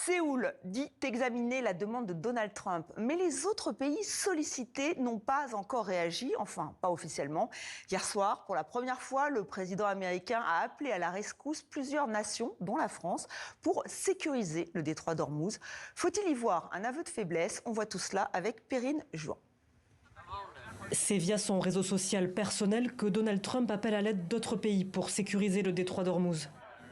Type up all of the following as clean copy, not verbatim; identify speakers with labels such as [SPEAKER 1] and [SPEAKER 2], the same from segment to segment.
[SPEAKER 1] Séoul dit examiner la demande de Donald Trump, mais les autres pays sollicités n'ont pas encore réagi, enfin pas officiellement. Hier soir, pour la première fois, le président américain a appelé à la rescousse plusieurs nations, dont la France, pour sécuriser le détroit d'Ormuz. Faut-il y voir un aveu de faiblesse? On voit tout cela avec Perrine Juin.
[SPEAKER 2] C'est via son réseau social personnel que Donald Trump appelle à l'aide d'autres pays pour sécuriser le détroit d'Ormuz.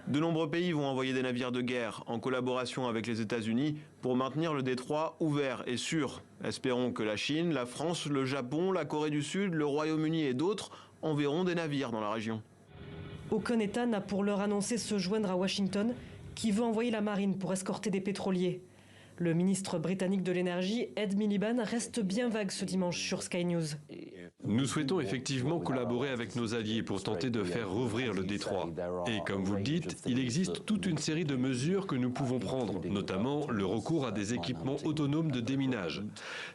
[SPEAKER 3] De nombreux pays vont envoyer des navires de guerre en collaboration avec les États-Unis pour maintenir le détroit ouvert et sûr. Espérons que la Chine, la France, le Japon, la Corée du Sud, le Royaume-Uni et d'autres enverront des navires dans la région.
[SPEAKER 2] Aucun État n'a pour l'heure annoncé se joindre à Washington, qui veut envoyer la marine pour escorter des pétroliers. Le ministre britannique de l'énergie, Ed Miliband, reste bien vague ce dimanche sur Sky News.
[SPEAKER 4] Nous souhaitons effectivement collaborer avec nos alliés pour tenter de faire rouvrir le détroit. Et comme vous le dites, il existe toute une série de mesures que nous pouvons prendre, notamment le recours à des équipements autonomes de déminage.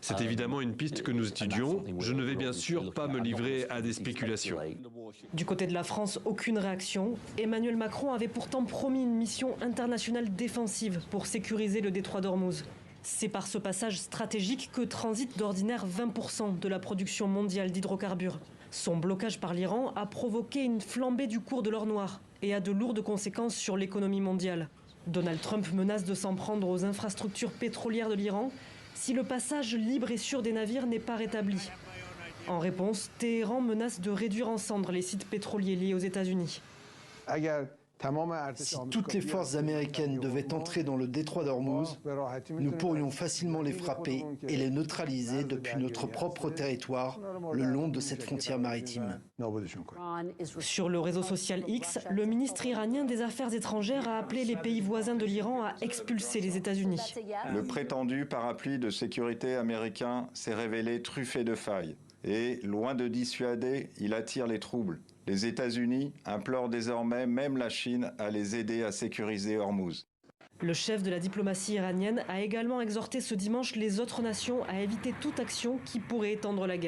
[SPEAKER 4] C'est évidemment une piste que nous étudions. Je ne vais bien sûr pas me livrer à des spéculations.
[SPEAKER 2] Du côté de la France, aucune réaction. Emmanuel Macron avait pourtant promis une mission internationale défensive pour sécuriser le détroit d'Ormuz. C'est par ce passage stratégique que transite d'ordinaire 20% de la production mondiale d'hydrocarbures. Son blocage par l'Iran a provoqué une flambée du cours de l'or noir et a de lourdes conséquences sur l'économie mondiale. Donald Trump menace de s'en prendre aux infrastructures pétrolières de l'Iran si le passage libre et sûr des navires n'est pas rétabli. En réponse, Téhéran menace de réduire en cendres les sites pétroliers liés aux États-Unis.
[SPEAKER 5] Si toutes les forces américaines devaient entrer dans le détroit d'Ormuz, nous pourrions facilement les frapper et les neutraliser depuis notre propre territoire le long de cette frontière maritime.
[SPEAKER 2] Sur le réseau social X, le ministre iranien des Affaires étrangères a appelé les pays voisins de l'Iran à expulser les États-Unis.
[SPEAKER 6] Le prétendu parapluie de sécurité américain s'est révélé truffé de failles. Et, loin de dissuader, il attire les troubles. Les États-Unis implorent désormais même la Chine à les aider à sécuriser Ormuz.
[SPEAKER 2] Le chef de la diplomatie iranienne a également exhorté ce dimanche les autres nations à éviter toute action qui pourrait étendre la guerre.